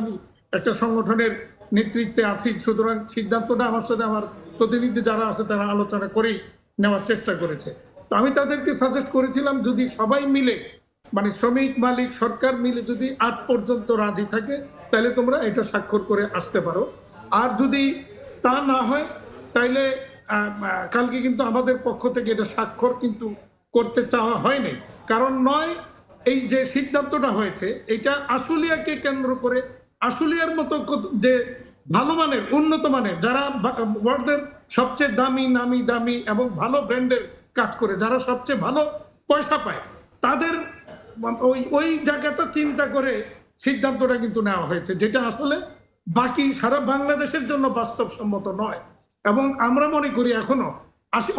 আমি একটা সংগঠনের নেতৃত্বে আছি, সুতরাং সিদ্ধান্তটা আমার সাথে আমার প্রতিনিধি যারা আছে তারা আলোচনা করেই নেওয়ার চেষ্টা করেছে। তো আমি তাদেরকে সাজেস্ট করেছিলাম যদি সবাই মিলে মানে শ্রমিক মালিক সরকার মিলে যদি 8 পর্যন্ত রাজি থাকে তাহলে তোমরা এটা স্বাক্ষর করে আসতে পারো, আর যদি তা না হয় তাহলে কালকে কিন্তু আমাদের পক্ষ থেকে এটা স্বাক্ষর কিন্তু করতে চাওয়া হয়নি। কারণ নয়, এই যে সিদ্ধান্তটা হয়েছে এটা আশুলিয়াকে কেন্দ্র করে, আশুলিয়ার মতো যে ভালো মানের উন্নত মানের যারা ওয়ার্ল্ডের সবচেয়ে দামি নামি দামি এবং ভালো ব্র্যান্ডের কাজ করে, যারা সবচেয়ে ভালো পয়সা পায়, তাদের ওই জায়গাটা চিন্তা করে সিদ্ধান্তটা কিন্তু নেওয়া হয়েছে, যেটা আসলে বাকি সারা বাংলাদেশের জন্য বাস্তবসম্মত নয়। এবং আমরা মনে করি এখনো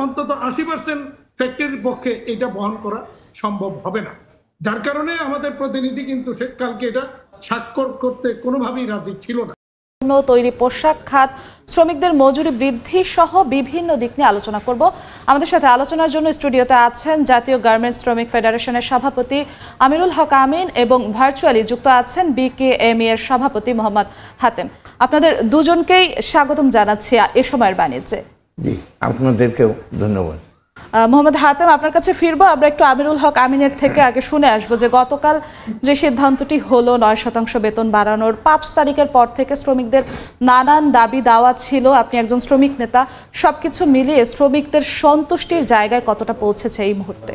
অন্তত 80% ফ্যাক্টরির পক্ষে এটা বহন করা সম্ভব হবে না, যার কারণে আমাদের প্রতিনিধি কিন্তু কালকে এটা স্বাক্ষর করতে কোনোভাবেই রাজি ছিল না। তৈরি পোশাক খাত শ্রমিকদের মজুরি বৃদ্ধি সহ বিভিন্ন দিক নিয়ে আলোচনা করব। আমাদের সাথে আলোচনার জন্য স্টুডিওতে আছেন জাতীয় গার্মেন্টস শ্রমিক ফেডারেশনের সভাপতি আমিনুল হক আমিন এবং ভার্চুয়ালি যুক্ত আছেন বিকেএমই এর সভাপতি মোহাম্মদ হাতেম। আপনাদের দুজনকেই স্বাগতম জানাচ্ছি এ সময়ের বাণিজ্যে। জি, আপনাদেরকেও ধন্যবাদ। মোহাম্মদ হাতেম, আপনার কাছে ফিরবো। আমরা একটু আমিনুল হক আমিনের থেকে আগে শুনে আসবো যে গতকাল যে সিদ্ধান্তটি হলো 9% বেতন বাড়ানোর, 5 তারিখের পর থেকে শ্রমিকদের নানান দাবি দাওয়া ছিল, আপনি একজন শ্রমিক নেতা, সবকিছু মিলিয়ে শ্রমিকদের সন্তুষ্টির জায়গায় কতটা পৌঁছেছে এই মুহূর্তে?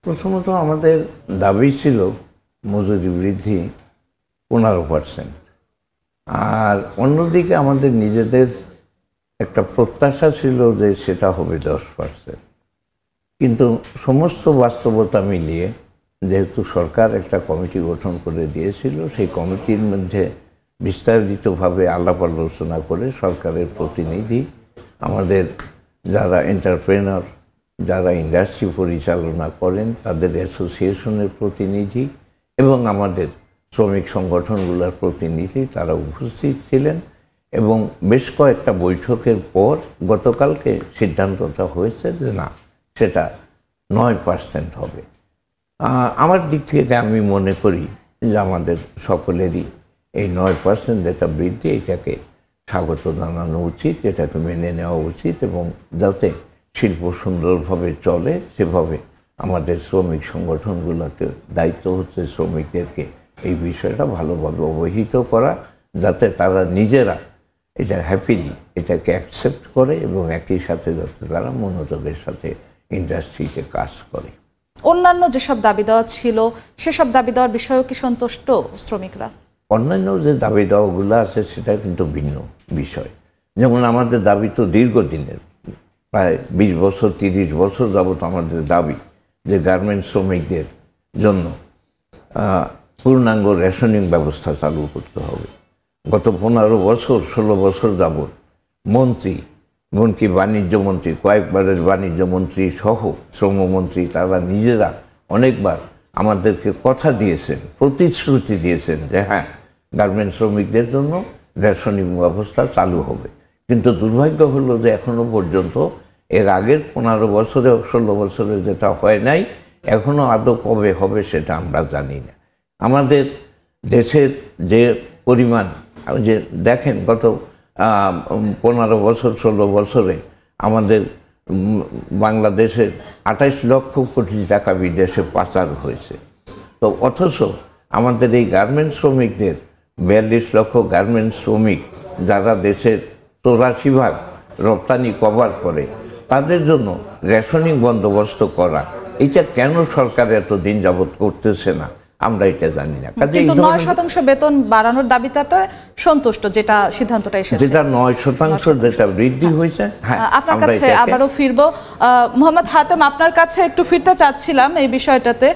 প্রথমত আমাদের দাবি ছিল মজুরি বৃদ্ধি 15%, আর অন্যদিকে আমাদের নিজেদের একটা প্রত্যাশা ছিল যে সেটা হবে 10%। কিন্তু সমস্ত বাস্তবতা মিলিয়ে যেহেতু সরকার একটা কমিটি গঠন করে দিয়েছিল, সেই কমিটির মধ্যে বিস্তারিতভাবে আলাপ আলোচনা করে সরকারের প্রতিনিধি, আমাদের যারা এন্টারপ্রেনার, যারা ইন্ডাস্ট্রি পরিচালনা করেন তাদের অ্যাসোসিয়েশনের প্রতিনিধি এবং আমাদের শ্রমিক সংগঠনগুলোর প্রতিনিধি তারা উপস্থিত ছিলেন, এবং বেশ কয়েকটা বৈঠকের পর গতকালকে সিদ্ধান্তটা হয়েছে যে না, সেটা 9% হবে। আমার দিক থেকে আমি মনে করি যে আমাদের সকলেরই এই 9% যেটা বৃদ্ধি, এটাকে স্বাগত জানানো উচিত, এটাকে মেনে নেওয়া উচিত, এবং যাতে শিল্প সুন্দরভাবে চলে সেভাবে আমাদের শ্রমিক সংগঠনগুলোকে দায়িত্ব হচ্ছে শ্রমিকদেরকে এই বিষয়টা ভালোভাবে অবহিত করা, যাতে তারা নিজেরা এটা হ্যাপিলি এটাকে অ্যাকসেপ্ট করে এবং একই সাথে যাতে তারা মনোযোগের সাথে ইন্ডাস্ট্রিতে কাজ করে। অন্যান্য যেসব দাবি দেওয়া ছিল সেসব দাবি দেওয়ার বিষয়েও কি সন্তুষ্ট শ্রমিকরা? অন্যান্য যে দাবি দেওয়াগুলো আছে সেটা কিন্তু ভিন্ন বিষয়। যেমন আমাদের দাবি তো দীর্ঘদিনের, প্রায় 20 বছর 30 বছর যাবত আমাদের দাবি যে গার্মেন্টস শ্রমিকদের জন্য পূর্ণাঙ্গ রেশনিং ব্যবস্থা চালু করতে হবে। গত 15 বছর 16 বছর যাবত মন্ত্রী, এমনকি বাণিজ্যমন্ত্রী, কয়েকবারের বাণিজ্যমন্ত্রী সহ শ্রমমন্ত্রী, তারা নিজেরা অনেকবার আমাদেরকে কথা দিয়েছেন, প্রতিশ্রুতি দিয়েছেন যে হ্যাঁ, গার্মেন্টস শ্রমিকদের জন্য রেশনিং ব্যবস্থা চালু হবে। কিন্তু দুর্ভাগ্য হলো যে এখনও পর্যন্ত এর আগের 15 বছরে 16 বছরে যেটা হয় নাই, এখনও আদৌ কবে হবে সেটা আমরা জানি না। আমাদের দেশের যে পরিমাণ, যে দেখেন গত 15 বছর 16 বছরে আমাদের বাংলাদেশের 28 লক্ষ কোটি টাকা বিদেশে পাচার হয়েছে। তো অথচ আমাদের এই গার্মেন্টস শ্রমিকদের 42 লক্ষ গার্মেন্টস শ্রমিক যারা দেশের 84% রপ্তানি কভার করে, তাদের জন্য রেশনিং বন্দোবস্ত করা, এটা কেন সরকার এতদিন যাবৎ করতেছে না আমরা এটা জানি না। কিন্তু 9% বেতন বাড়ানোর দাবিটাতে সন্তুষ্ট, যেটা সিদ্ধান্তটা এসেছে, যেটা 9% যেটা বৃদ্ধি হয়েছে। হ্যাঁ, আপনার কাছে আবারও ফিরবো। মোহাম্মদ হাতেম, আপনার কাছে একটু ফিরতে চাচ্ছিলাম এই বিষয়টাতে।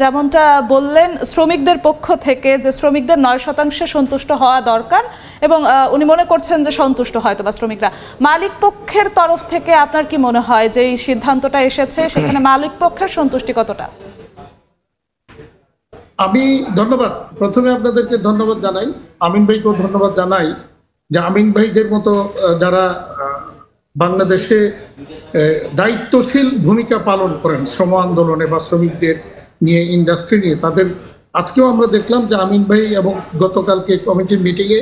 যেমনটা বললেন শ্রমিকদের পক্ষ থেকে যে শ্রমিকদের 9% সন্তুষ্ট হওয়া দরকার, এবং উনি মনে করছেন যে সন্তুষ্ট হয়তো বা শ্রমিকরা। মালিক পক্ষের তরফ থেকে আপনার কি মনে হয় যে এই সিদ্ধান্তটা এসেছে সেখানে মালিক পক্ষের সন্তুষ্টি কতটা? আমি ধন্যবাদ, প্রথমে আপনাদেরকে ধন্যবাদ জানাই, আমিন ভাইকেও ধন্যবাদ জানাই যে আমিন ভাইদের মতো যারা বাংলাদেশে দায়িত্বশীল ভূমিকা পালন করেন শ্রম আন্দোলনে বা শ্রমিকদের নিয়ে, ইন্ডাস্ট্রি নিয়ে, তাদের আজকেও আমরা দেখলাম যে আমিন ভাই এবং গতকালকে কমিটির মিটিংয়ে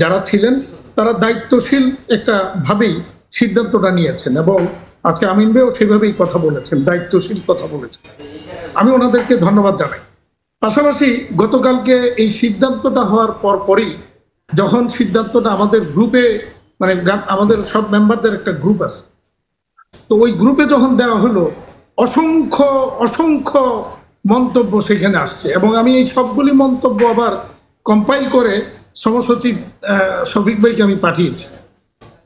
যারা ছিলেন তারা দায়িত্বশীল একটা ভাবেই সিদ্ধান্তটা নিয়েছেন, এবং আজকে আমিন ভাইও সেভাবেই কথা বলেছেন, দায়িত্বশীল কথা বলেছেন। আমি ওনাদেরকে ধন্যবাদ জানাই। পাশাপাশি গতকালকে এই সিদ্ধান্তটা হওয়ার পরই যখন সিদ্ধান্তটা আমাদের গ্রুপে, মানে আমাদের সব মেম্বারদের একটা গ্রুপ আছে, তো ওই গ্রুপে যখন দেওয়া হলো অসংখ্য অসংখ্য মন্তব্য সেখানে আসছে, এবং আমি এই সবগুলি মন্তব্য আবার কম্পাইল করে সহসচিব শফিক ভাইকে আমি পাঠিয়েছি।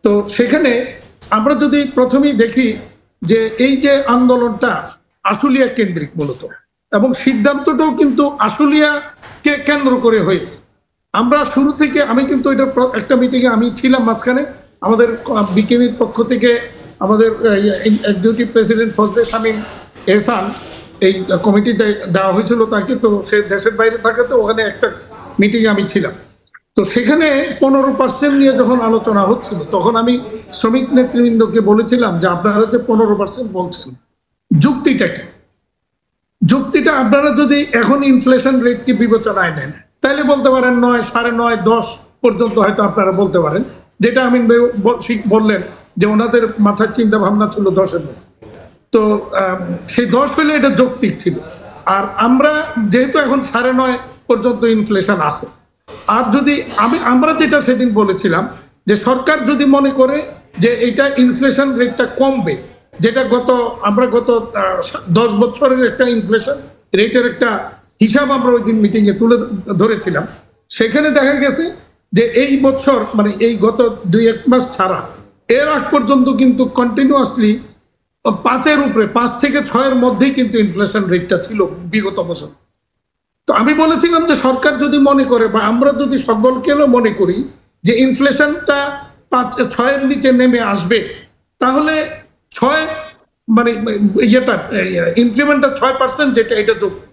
তো সেখানে আমরা যদি প্রথমেই দেখি যে এই যে আন্দোলনটা আশুলিয়া কেন্দ্রিক মূলত, এবং সিদ্ধান্তটাও কিন্তু আশুলিয়াকে কেন্দ্র করে হয়েছে। আমরা শুরু থেকে, আমি কিন্তু এটা একটা মিটিংয়ে আমি ছিলাম মাঝখানে, আমাদের বিকেবির পক্ষ থেকে আমাদের এক্সিকিউটিভ প্রেসিডেন্ট ফজলে শামীম এহসান এই কমিটিতে দেওয়া হয়েছিল তাকে, তো সে দেশের বাইরে থাকাতে ওখানে একটা মিটিংয়ে আমি ছিলাম। তো সেখানে 15% নিয়ে যখন আলোচনা হচ্ছিল তখন আমি শ্রমিক নেতৃবৃন্দকে বলেছিলাম যে আপনারা যে 15% বলছেন, যুক্তিটা কি? যুক্তিটা আপনারা যদি এখন ইনফ্লেশন রেটকে বিবেচনায় নেন তাহলে বলতে পারেন 9, 9.5, 10 পর্যন্ত হয়তো আপনারা বলতে পারেন, যেটা আমিন ভাই বললেন যে ওনাদের মাথার চিন্তা ভাবনা ছিল 10-এর মধ্যে। তো সেই 10 হলে এটা যৌক্তিক ছিল। আর আমরা যেহেতু এখন 9.5 পর্যন্ত ইনফ্লেশন আছে, আর যদি আমরা যেটা সেদিন বলেছিলাম যে সরকার যদি মনে করে যে এটা ইনফ্লেশন রেটটা কমবে, যেটা আমরা গত 10 বছরের একটা ইনফ্লেশন রেটের একটা হিসাব আমরা ওই দিন মিটিংয়ে তুলে ধরেছিলাম, সেখানে দেখা গেছে যে এই বছর, মানে এই গত 2-1 মাস ছাড়া এর আগ পর্যন্ত কিন্তু কন্টিনিউয়াসলি 5-এর উপরে, 5 থেকে 6-এর মধ্যেই কিন্তু ইনফ্লেশন রেটটা ছিল বিগত বছর। তো আমি বলেছিলাম যে সরকার যদি মনে করে, বা আমরা যদি সকলকেও মনে করি যে ইনফ্লেশনটা 5-6-এর নিচে নেমে আসবে, তাহলে 6, মানে ইনক্রিমেন্টটা 6% যেটা, এটা যুক্তি।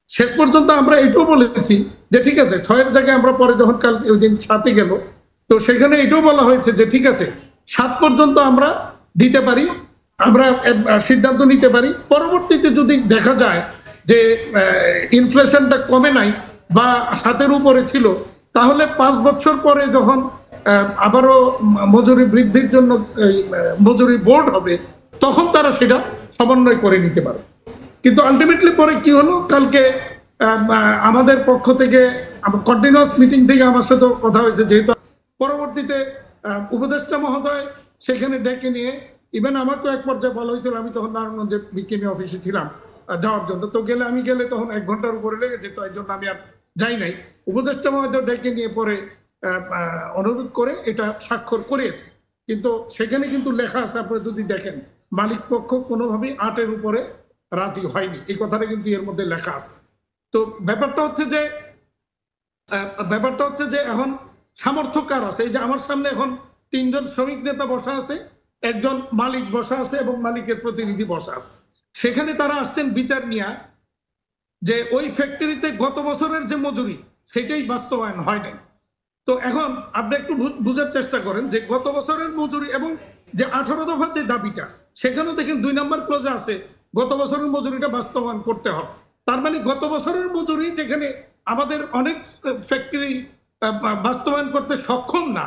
শেষ পর্যন্ত আমরা এটাও বলেছি যে ঠিক আছে 6-এর জায়গায় আমরা পরে যখন কাল ওই দিন 7-এ গেল, তো সেখানে এটাও বলা হয়েছে যে ঠিক আছে 7 পর্যন্ত আমরা দিতে পারি, আমরা সিদ্ধান্ত নিতে পারি। পরবর্তীতে যদি দেখা যায় যে ইনফ্লেশনটা কমে নাই বা 7-এর উপরে ছিল, তাহলে 5 বছর পরে যখন আবারও মজুরি বৃদ্ধির জন্য মজুরি বোর্ড হবে, তখন তারা সেটা সমন্বয় করে নিতে পারে। কিন্তু আলটিমেটলি পরে কি হলো, কালকে আমাদের পক্ষ থেকে কন্টিনিউয়াস মিটিং থেকে আমার সাথে কথা হয়েছে, যেহেতু পরবর্তীতে উপদেষ্টা মহোদয় সেখানে ডেকে নিয়ে, ইভেন আমাকে এক পর্যায়ে বলা হয়েছিল, আমি তখন নারায়ণগঞ্জে বিকেএমই অফিসে ছিলাম যাওয়ার জন্য, তো আমি গেলে তখন 1 ঘন্টার উপরে লেগে যেত, এই জন্য আমি আর যাই নাই। উপদেষ্টা মহোদয় ডেকে নিয়ে পরে অনুরোধ করে এটা স্বাক্ষর করিয়েছে, কিন্তু সেখানে কিন্তু লেখা আছে, আপনারা যদি দেখেন, মালিক পক্ষ কোনোভাবেই 8-এর উপরে রাজি হয়নি, এই কথাটা কিন্তু এর মধ্যে লেখা আছে। তো ব্যাপারটা হচ্ছে যে এখন সামর্থ্য কার আছে? এই যে আমার সামনে এখন 3 জন শ্রমিক নেতা বসা আছে, একজন মালিক বসা আছে এবং মালিকের প্রতিনিধি বসা আছে। সেখানে তারা আসছেন বিচার নিয়ে যে ওই ফ্যাক্টরিতে গত বছরের যে মজুরি সেটাই বাস্তবায়ন হয় নাই। তো এখন আপনি একটু বুঝার চেষ্টা করেন যে গত বছরের মজুরি এবং যে 18 দফার যে দাবিটা, সেখানেও দেখেন 2 নম্বর ক্লোজে আছে গত বছরের মজুরিটা বাস্তবায়ন করতে হবে। তার মানে গত বছরের মজুরি যেখানে আমাদের অনেক ফ্যাক্টরি বাস্তবায়ন করতে সক্ষম না,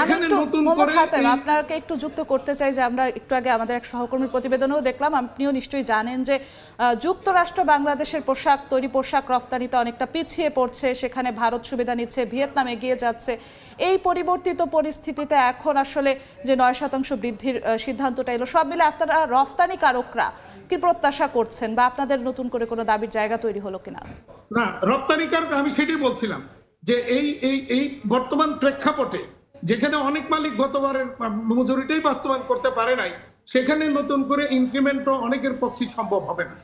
আমি একটু মোহাম্মদ হাতেম আপনাকে একটু যুক্ত করতে চাই যে আমরা একটু আগে আমাদের এক সহকর্মীর প্রতিবেদনেও দেখলাম, আপনিও নিশ্চয়ই জানেন যে যুক্তরাষ্ট্র বাংলাদেশের পোশাক রফতানিতে অনেকটা পিছিয়ে পড়ছে, সেখানে ভারত সুবিধা নিচ্ছে, ভিয়েতনাম এগিয়ে যাচ্ছে। এই পরিবর্তিত পরিস্থিতিতে এখন আসলে যে 9% বৃদ্ধির সিদ্ধান্তটা এলো, সব মিলে আপনারা রফতানিকারকরা কি প্রত্যাশা করছেন, বা আপনাদের নতুন করে কোনো দাবির জায়গা তৈরি হলো কিনা? না, রপ্তানিকারক, আমি সেটাই বলছিলাম যে এই বর্তমান প্রেক্ষাপটে যেখানে অনেক মালিক গতবারের মজুরিটাই বাস্তবায়ন করতে পারে নাই, সেখানে নতুন করে ইনক্রিমেন্টও অনেকের পক্ষে সম্ভব হবে না।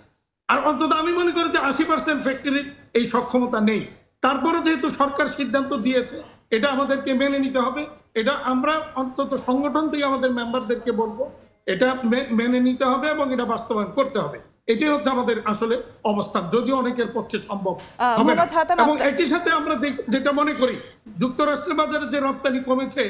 আর অন্তত আমি মনে করি যে 80% ফ্যাক্টরির এই সক্ষমতা নেই। তারপরে যেহেতু সরকার সিদ্ধান্ত দিয়েছে, এটা আমাদেরকে মেনে নিতে হবে। এটা আমরা অন্তত সংগঠন থেকে আমাদের মেম্বারদেরকে বলবো, এটা মেনে নিতে হবে এবং এটা বাস্তবায়ন করতে হবে। এটাই হচ্ছে আমাদের আসলে অবস্থান, যদিও অনেকের পক্ষে সম্ভব হবে না। এবং একই সাথে আমরা যেটা মনে করি, যুক্তরাষ্ট্রের বাজারে যে রপ্তানি কমেছে,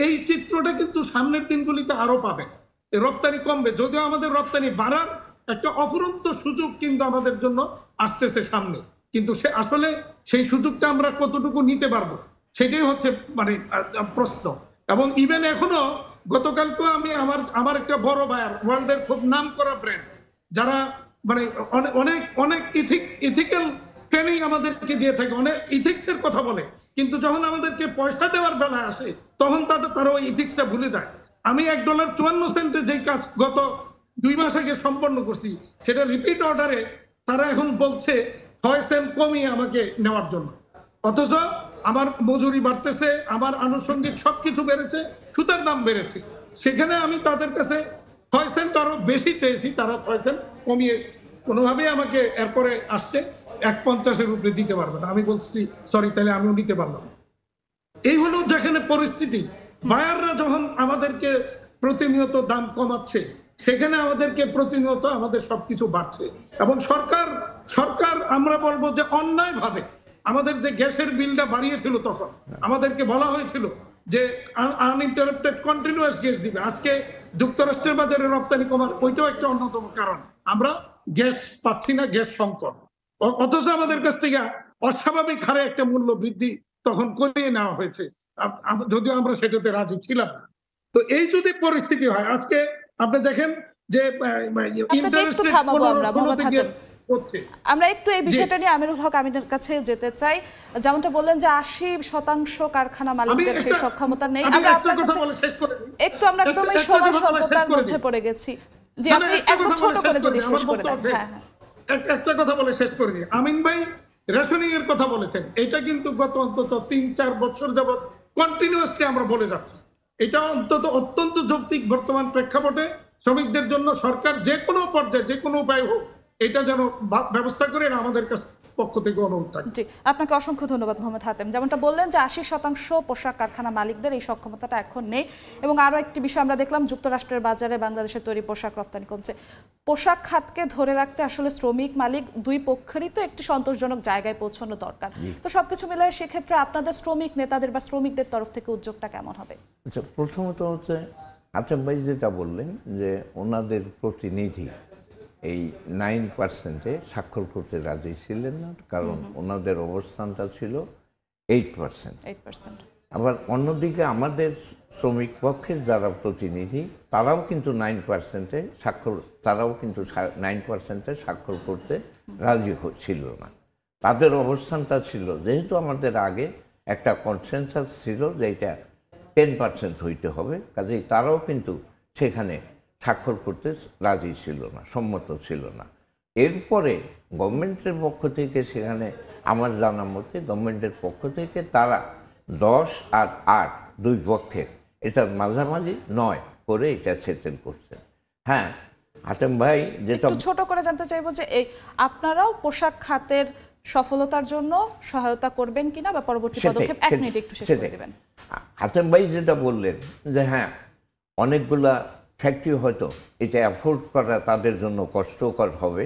এই চিত্রটা কিন্তু সামনের দিনগুলিতে আরো পাবে, রপ্তানি কমবে। যদিও আমাদের রপ্তানি বাড়ার একটা অফুরন্ত সুযোগ কিন্তু আমাদের জন্য আসতেছে সামনে, কিন্তু সে আসলে সেই সুযোগটা আমরা কতটুকু নিতে পারবো সেটাই হচ্ছে মানে প্রশ্ন। এবং ইভেন এখনো গতকালকে আমি আমার একটা বড় বায়ার, ওয়ার্ল্ডের খুব নাম করা ব্র্যান্ড, যারা মানে অনেক অনেক ইথিক্যাল ট্রেনিং আমাদেরকে দিয়ে থাকে, অনেক ইথিক্সের কথা বলে, কিন্তু যখন আমাদেরকে পয়সা দেওয়ার বেলা আসে তখন তারা ওই ইথিক্সটা ভুলে যায়। আমি $1.54 যেই কাজ গত 2 মাস আগে সম্পন্ন করছি, সেটা রিপিট অর্ডারে তারা এখন বলছে 6 সেন্ট কমিয়ে আমাকে নেওয়ার জন্য, অথচ আমার মজুরি বাড়তেছে, আমার আনুষঙ্গিক সবকিছু বেড়েছে, সুতার দাম বেড়েছে। সেখানে আমি তাদের কাছে 6 সেন্ট আরো বেশি চেয়েছি, তারা 6 সেন্ট কমিয়ে কোনোভাবেই আমাকে এরপরে আসছে 1.50-এর উপরে দিতে পারবে না। আমি বলছি সরি, তাহলে আমিও নিতে পারলাম। এই হলো যেখানে পরিস্থিতি। বায়াররা যখন আমাদেরকে প্রতিনিয়ত দাম কমাচ্ছে, সেখানে আমাদেরকে প্রতিনিয়ত আমাদের সবকিছু বাড়ছে। এবং সরকার আমরা বলবো যে অন্যায় ভাবে আমাদের যে গ্যাসের বিলটা বাড়িয়েছিল, তখন আমাদেরকে বলা হয়েছিল যে আনইন্টারাপ্টেড কন্টিনিউয়াস গ্যাস দিবে। আজকে যুক্তরাষ্ট্রের বাজারে রপ্তানি কমার ওইটাও একটা অন্যতম কারণ, আমরা গ্যাস পাচ্ছি না, গ্যাস সংকট। অথচ আমাদের কাছ থেকে অস্বাভাবিক হারে একটা মূল্য বৃদ্ধি তখন করিয়ে নেওয়া হয়েছে, যদিও আমরা সেটাতে রাজি ছিলাম না। তো এই যদি পরিস্থিতি হয়, আজকে আপনি দেখেন যে আমরা একটু এই বিষয়টা নিয়ে আমিরুল হক আমিনের কাছে যেতে চাই। যেমনটা বললেন যে 80% কারখানা মালিকদের সেই সক্ষমতা নেই। আমরা আপনার কাছে একটু, আমরা একদমই সময় স্বল্পতার মধ্যে পড়ে গেছি, যে আপনি একদম ছোট করে যদি শেষ করে দেন। হ্যাঁ, একটা কথা বলে শেষ করে দিই। আমিন ভাই রেশনিং এর কথা বলেছেন, এটা কিন্তু গত অন্তত 3-4 বছর যাবত কন্টিনিউয়াসলি আমরা বলে যাচ্ছি। এটা অত্যন্ত যৌক্তিক বর্তমান প্রেক্ষাপটে শ্রমিকদের জন্য সরকার যে কোনো পর্যায়ে যে কোনো উপায় হোক এটা যেন ব্যবস্থা করে, আমাদের পক্ষ থেকে অনুরোধ থাকে। জি, আপনাকে অসংখ্য ধন্যবাদ মোহাম্মদ হাতেম। যেমনটা বললেন যে 80% পোশাক কারখানা মালিকদের এই সক্ষমতাটা এখন নেই। এবং আরো একটি বিষয় আমরা দেখলাম, যুক্তরাষ্ট্রের বাজারে বাংলাদেশের তৈরি পোশাক রপ্তানি কমছে। পোশাক খাতকে ধরে রাখতে আসলে শ্রমিক মালিক দুই পক্ষেরই তো একটি সন্তোষজনক জায়গায় পৌঁছানো দরকার। তো সবকিছু মিলিয়ে সেক্ষেত্রে আপনাদের শ্রমিক নেতাদের বা শ্রমিকদের তরফ থেকে উদ্যোগটা কেমন হবে? আচ্ছা, প্রথমত হচ্ছে আতেম ভাই যেটা বললেন যে ওনাদের প্রতিনিধি এই 9%-এ স্বাক্ষর করতে রাজি ছিলেন না, কারণ ওনাদের অবস্থানটা ছিল 8%। আবার অন্যদিকে আমাদের শ্রমিক পক্ষের যারা প্রতিনিধি তারাও কিন্তু 9%-এ স্বাক্ষর করতে রাজি ছিল না। তাদের অবস্থানটা ছিল, যেহেতু আমাদের আগে একটা কনসেনসাস ছিল যে এটা 10% হইতে হবে, কাজেই তারাও কিন্তু সেখানে স্বাক্ষর করতে রাজি ছিল না, সম্মত ছিল না। এরপরে গভর্নমেন্টের পক্ষ থেকে সেখানে আমার জানা মতে গভর্নমেন্টের পক্ষ থেকে তারা 10 আর 8 দুই পক্ষের এটার মাঝামাঝি 9 করে এটা সেটেল করছে। হ্যাঁ, হাতেম ভাই যেটা ছোট করে জানতে চাইবো যে এই আপনারাও পোশাক খাতের সফলতার জন্য সহায়তা করবেন কিনা, বা পরবর্তী পদক্ষেপ 1 মিনিট একটু শেষ করে দিবেন। হাতেম ভাই যেটা বললেন যে হ্যাঁ, অনেকগুলা ফ্যাক্টরি হয়তো এটা অ্যাফোর্ড করা তাদের জন্য কষ্টকর হবে।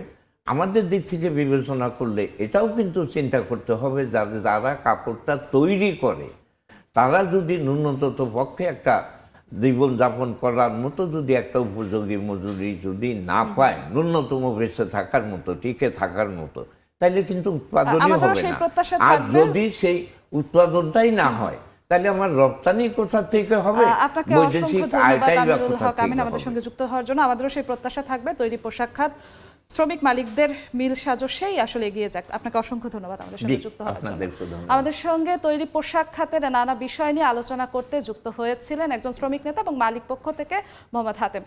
আমাদের দিক থেকে বিবেচনা করলে এটাও কিন্তু চিন্তা করতে হবে যারা কাপড়টা তৈরি করে তারা যদি ন্যূনতম পক্ষে একটা জীবনযাপন করার মতো যদি একটা উপযোগী মজুরি যদি না পায়, ন্যূনতম বেঁচে থাকার মতো, টিকে থাকার মতো, তাইলে কিন্তু উৎপাদনই হবে না। আর যদি সেই উৎপাদনটাই না হয় তাহলে আমার রপ্তানি কোথা থেকে হবে? আপনাকে অসংখ্য ধন্যবাদ আমিরুল হক আমিন আমাদের সঙ্গে যুক্ত হওয়ার জন্য। আমাদেরও সেই প্রত্যাশা থাকবে তৈরি পোশাক খাত শ্রমিক মালিকদের মিল সাজসেই আসলে এগিয়ে যাক। আপনাকে অসংখ্য ধন্যবাদ আমাদের সঙ্গে যুক্ত হওয়ার জন্য। আমাদের সঙ্গে তৈরি পোশাক খাতের নানা বিষয় নিয়ে আলোচনা করতে যুক্ত হয়েছিলেন একজন শ্রমিক নেতা এবং মালিক পক্ষ থেকে মোহাম্মদ হাতেম।